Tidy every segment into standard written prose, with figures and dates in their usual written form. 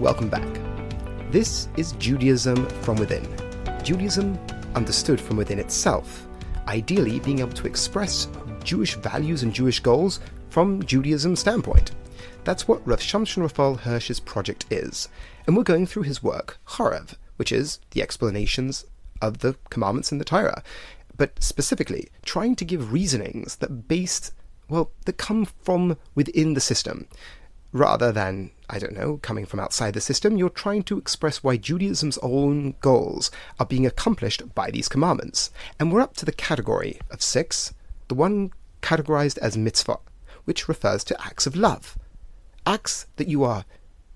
Welcome back. This is Judaism from within. Judaism understood from within itself, ideally being able to express Jewish values and Jewish goals from Judaism's standpoint. That's what Rav Samson Raphael Hirsch's project is, and we're going through his work, Horeb, which is the explanations of the commandments in the Torah, but specifically trying to give reasonings that come from within the system. Rather than, coming from outside the system, you're trying to express why Judaism's own goals are being accomplished by these commandments. And we're up to the category of 6, the one categorized as Mitzvah, which refers to acts of love. Acts that you are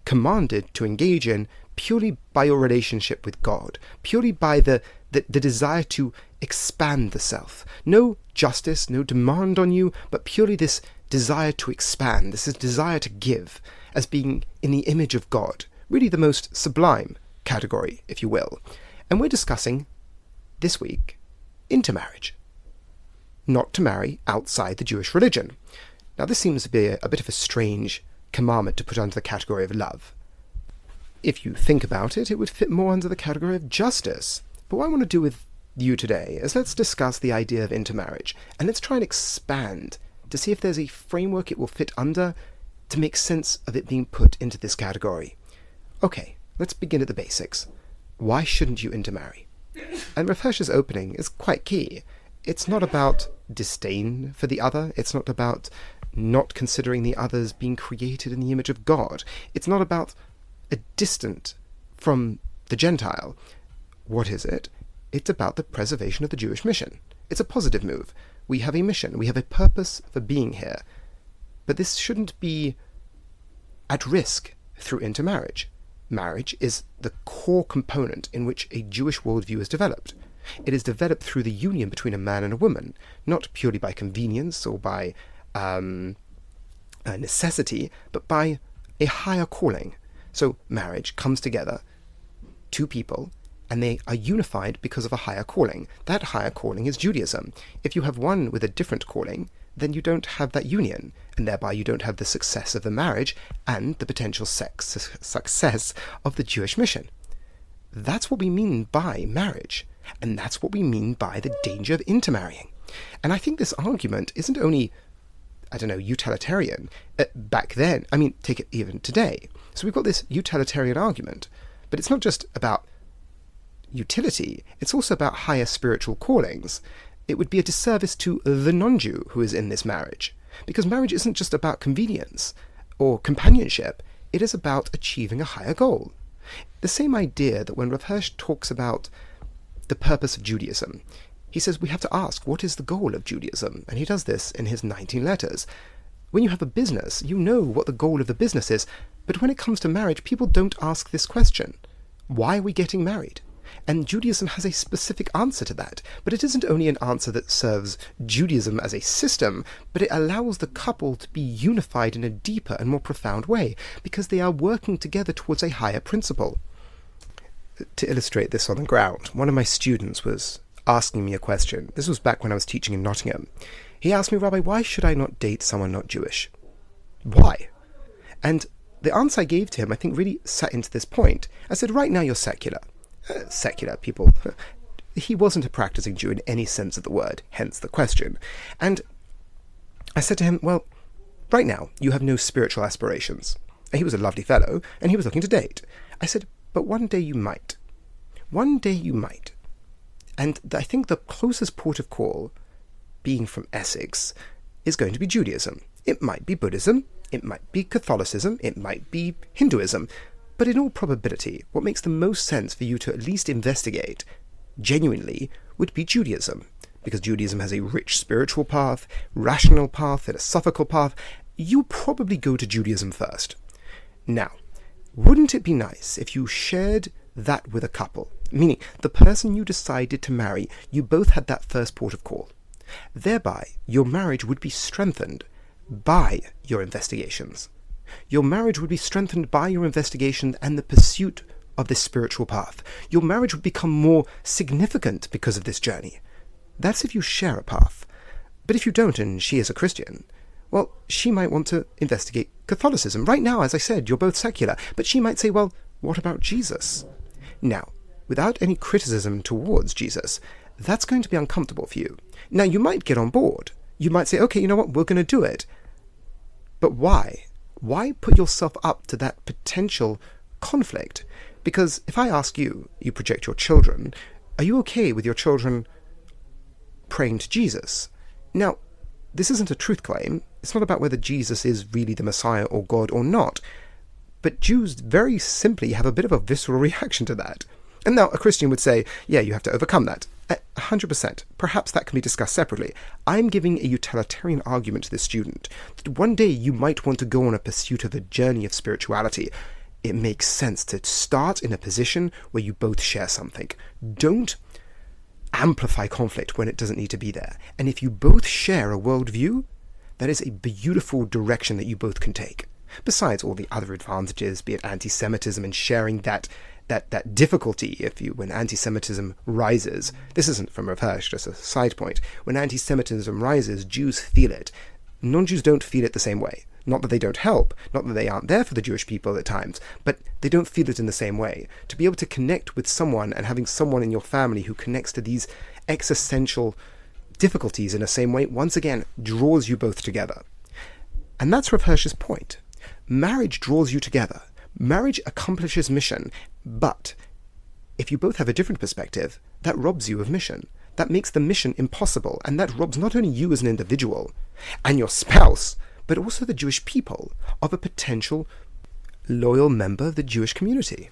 commanded to engage in purely by your relationship with God, purely by the desire to expand the self. No justice, no demand on you, but purely this desire to expand, this is desire to give, as being in the image of God, really the most sublime category, if you will. And we're discussing, this week, intermarriage. Not to marry outside the Jewish religion. Now this seems to be a bit of a strange commandment to put under the category of love. If you think about it, it would fit more under the category of justice. But what I want to do with you today is let's discuss the idea of intermarriage, and let's try and expand to see if there's a framework it will fit under to make sense of it being put into this category. Okay, let's begin at the basics. Why shouldn't you intermarry? And Rav Hirsch's opening is quite key. It's not about disdain for the other. It's not about not considering the others being created in the image of God. It's not about a distant from the Gentile. What is it? It's about the preservation of the Jewish mission. It's a positive move. We have a mission. We have a purpose for being here. But this shouldn't be at risk through intermarriage. Marriage is the core component in which a Jewish worldview is developed. It is developed through the union between a man and a woman, not purely by convenience or by necessity, but by a higher calling. So marriage comes together, two people, and they are unified because of a higher calling. That higher calling is Judaism. If you have one with a different calling, then you don't have that union, and thereby you don't have the success of the marriage and the potential success of the Jewish mission. That's what we mean by marriage, and that's what we mean by the danger of intermarrying. And I think this argument isn't only, utilitarian. Back then, take it even today. So we've got this utilitarian argument, but it's not just about utility, it's also about higher spiritual callings. It would be a disservice to the non-Jew who is in this marriage, because marriage isn't just about convenience or companionship, it is about achieving a higher goal. The same idea that when Rav Hirsch talks about the purpose of Judaism, he says we have to ask, what is the goal of Judaism? And he does this in his 19 letters. When you have a business, you know what the goal of the business is, but when it comes to marriage, people don't ask this question. Why are we getting married? And Judaism has a specific answer to that, but it isn't only an answer that serves Judaism as a system, but it allows the couple to be unified in a deeper and more profound way, because they are working together towards a higher principle. To illustrate this on the ground, one of my students was asking me a question. This was back when I was teaching in Nottingham. He asked me, Rabbi, why should I not date someone not Jewish? Why? And the answer I gave to him, I think, really sat into this point. I said, right now you're secular. Secular people. He wasn't a practicing Jew in any sense of the word, hence the question. And I said to him, well, right now you have no spiritual aspirations. And he was a lovely fellow, and he was looking to date. I said, but one day you might. One day you might. And I think the closest port of call, being from Essex, is going to be Judaism. It might be Buddhism, it might be Catholicism, it might be Hinduism. But in all probability, what makes the most sense for you to at least investigate, genuinely, would be Judaism. Because Judaism has a rich spiritual path, rational path, philosophical path. You probably go to Judaism first. Now, wouldn't it be nice if you shared that with a couple? Meaning, the person you decided to marry, you both had that first port of call. Thereby, your marriage would be strengthened by your investigations. Your marriage would be strengthened by your investigation and the pursuit of this spiritual path. Your marriage would become more significant because of this journey. That's if you share a path. But if you don't, and she is a Christian, Well, she might want to investigate Catholicism. Right now, as I said, you're both secular. But she might say, well, what about Jesus? Now, without any criticism towards Jesus, that's going to be uncomfortable for you. Now, you might get on board. You might say, okay, you know what, we're going to do it. But why? Why put yourself up to that potential conflict? Because if I ask you, you project your children, are you okay with your children praying to Jesus? Now, this isn't a truth claim. It's not about whether Jesus is really the Messiah or God or not. But Jews very simply have a bit of a visceral reaction to that. And now a Christian would say, yeah, you have to overcome that. 100%. Perhaps that can be discussed separately. I'm giving a utilitarian argument to this student that one day you might want to go on a pursuit of the journey of spirituality. It makes sense to start in a position where you both share something. Don't amplify conflict when it doesn't need to be there. And if you both share a worldview, that is a beautiful direction that you both can take. Besides all the other advantages, be it anti-Semitism and sharing that difficulty when anti-Semitism rises. This isn't from Rav Hirsch, just a side point. When anti-Semitism rises, Jews feel it. Non-Jews don't feel it the same way. Not that they don't help, not that they aren't there for the Jewish people at times, but they don't feel it in the same way. To be able to connect with someone and having someone in your family who connects to these existential difficulties in the same way, once again, draws you both together. And that's Rav Hirsch's point. Marriage draws you together. Marriage accomplishes mission, but if you both have a different perspective, that robs you of mission. That makes the mission impossible, and that robs not only you as an individual and your spouse, but also the Jewish people of a potential loyal member of the Jewish community.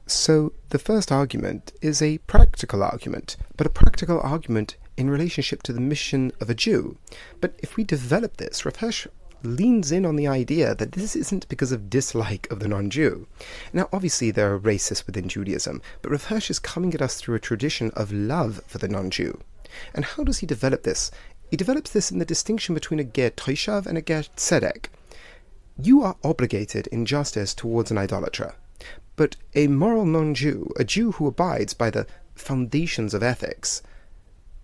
So the first argument is a practical argument, but a practical argument in relationship to the mission of a Jew. But if we develop this, Rav Hirsch leans in on the idea that this isn't because of dislike of the non-Jew. Now, obviously, there are racists within Judaism, but Rav Hirsch is coming at us through a tradition of love for the non-Jew. And how does he develop this? He develops this in the distinction between a ger toshav and a ger tzedek. You are obligated in justice towards an idolater, but a moral non-Jew, a Jew who abides by the foundations of ethics,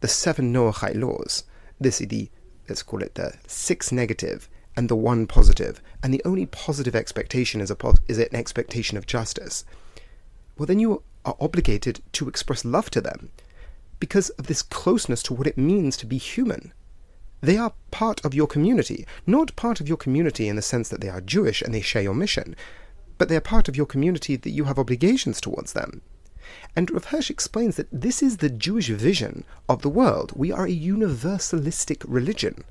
the 7 Noachite laws, let's call it the 6 negative, and the 1 positive, and the only positive expectation is an expectation of justice, well, then you are obligated to express love to them because of this closeness to what it means to be human. They are part of your community, not part of your community in the sense that they are Jewish and they share your mission, but they are part of your community that you have obligations towards them. And Rav Hirsch explains that this is the Jewish vision of the world. We are a universalistic religion.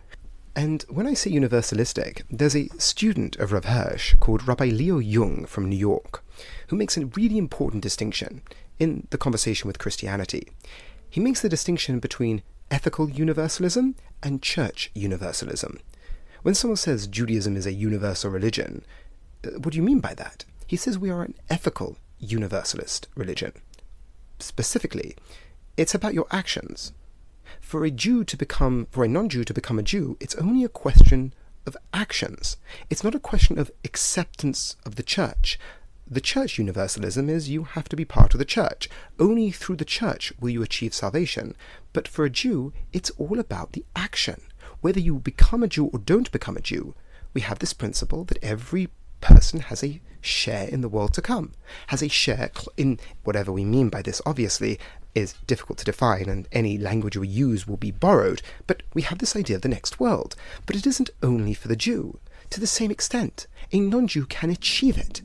And when I say universalistic, there's a student of Rav Hirsch called Rabbi Leo Jung from New York, who makes a really important distinction in the conversation with Christianity. He makes the distinction between ethical universalism and church universalism. When someone says Judaism is a universal religion, what do you mean by that? He says we are an ethical universalist religion. Specifically, it's about your actions. For a non-Jew to become a Jew, it's only a question of actions. It's not a question of acceptance of the church. The church universalism is you have to be part of the church. Only through the church will you achieve salvation. But for a Jew, it's all about the action. Whether you become a Jew or don't become a Jew, we have this principle that every person has a share in the world to come, has a share in whatever we mean by this, obviously, is difficult to define, and any language we use will be borrowed, but we have this idea of the next world. But it isn't only for the Jew. To the same extent, a non-Jew can achieve it.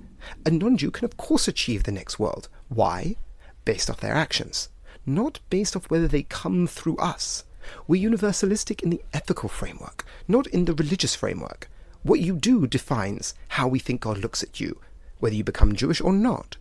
A non-Jew can of course achieve the next world. Why? Based off their actions, not based off whether they come through us. We're universalistic in the ethical framework, not in the religious framework. What you do defines how we think God looks at you, whether you become Jewish or not.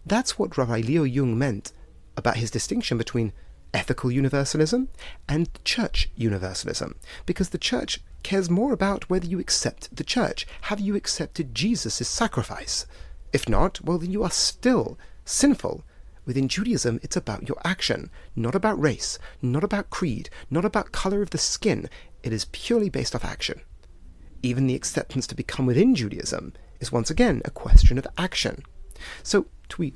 That's what Rabbi Leo Jung meant about his distinction between ethical universalism and church universalism, because the church cares more about whether you accept the church. Have you accepted Jesus' sacrifice? If not, well, then you are still sinful. Within Judaism, it's about your action, not about race, not about creed, not about color of the skin. It is purely based off action. Even the acceptance to become within Judaism is once again a question of action. So, to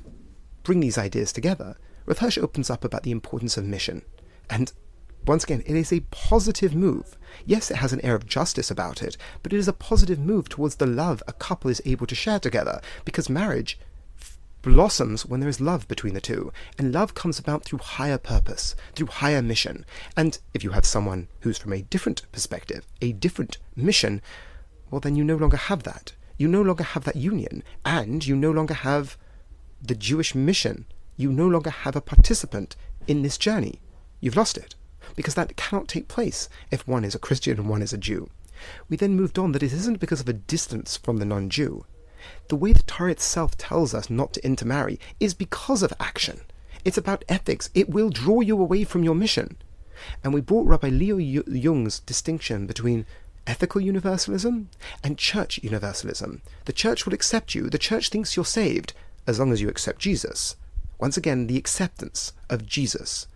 bring these ideas together, Rav Hirsch opens up about the importance of mission. And once again, it is a positive move. Yes, it has an air of justice about it, but it is a positive move towards the love a couple is able to share together, because marriage blossoms when there is love between the two, and love comes about through higher purpose, through higher mission. And if you have someone who's from a different perspective, a different mission, well, then you no longer have that. You no longer have that union, and you no longer have the Jewish mission. You no longer have a participant in this journey. You've lost it, because that cannot take place if one is a Christian and one is a Jew. We then moved on that it isn't because of a distance from the non-Jew. The way the Torah itself tells us not to intermarry is because of action. It's about ethics. It will draw you away from your mission. And we brought Rabbi Leo Jung's distinction between ethical universalism and church universalism. The church will accept you. The church thinks you're saved as long as you accept Jesus. Once again, the acceptance of Jesus.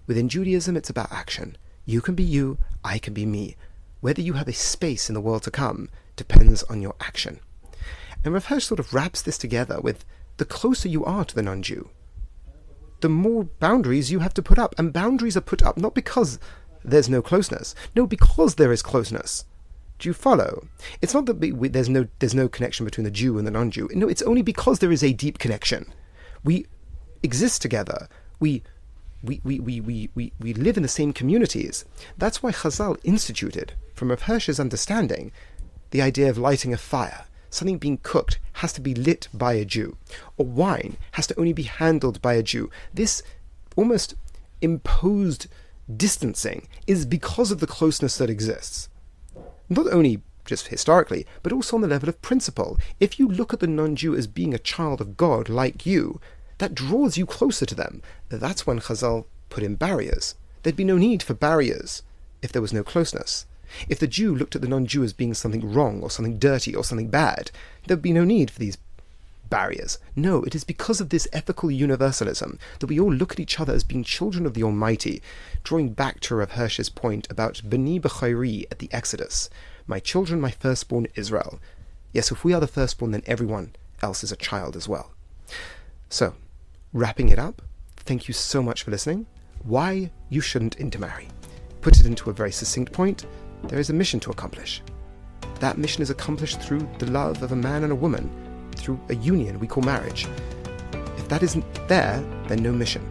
Within Judaism, it's about action. You can be you, I can be me. Whether you have a space in the world to come depends on your action. And Rav Hirsch sort of wraps this together with the closer you are to the non-Jew, the more boundaries you have to put up. And boundaries are put up not because there's no closeness. No, because there is closeness. Do you follow? It's not that there's no connection between the Jew and the non-Jew. No, it's only because there is a deep connection. We exist together. We live in the same communities. That's why Chazal instituted, from Rav Hirsch's understanding, the idea of lighting a fire. Something being cooked has to be lit by a Jew, or wine has to only be handled by a Jew. This almost imposed distancing is because of the closeness that exists. Not only just historically, but also on the level of principle. If you look at the non-Jew as being a child of God like you, that draws you closer to them. That's when Chazal put in barriers. There'd be no need for barriers if there was no closeness. If the Jew looked at the non-Jew as being something wrong or something dirty or something bad, there'd be no need for these barriers. No, it is because of this ethical universalism that we all look at each other as being children of the Almighty, drawing back to Rav Hirsch's point about B'ni B'chayri at the Exodus, my children, my firstborn Israel. Yes, if we are the firstborn, then everyone else is a child as well. So, wrapping it up, thank you so much for listening. Why you shouldn't intermarry. Put it into a very succinct point. There is a mission to accomplish. That mission is accomplished through the love of a man and a woman, through a union we call marriage. If that isn't there, then no mission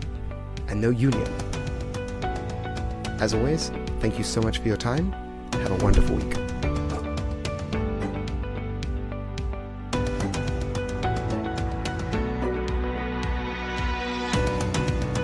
and no union. As always, thank you so much for your time. Have a wonderful week.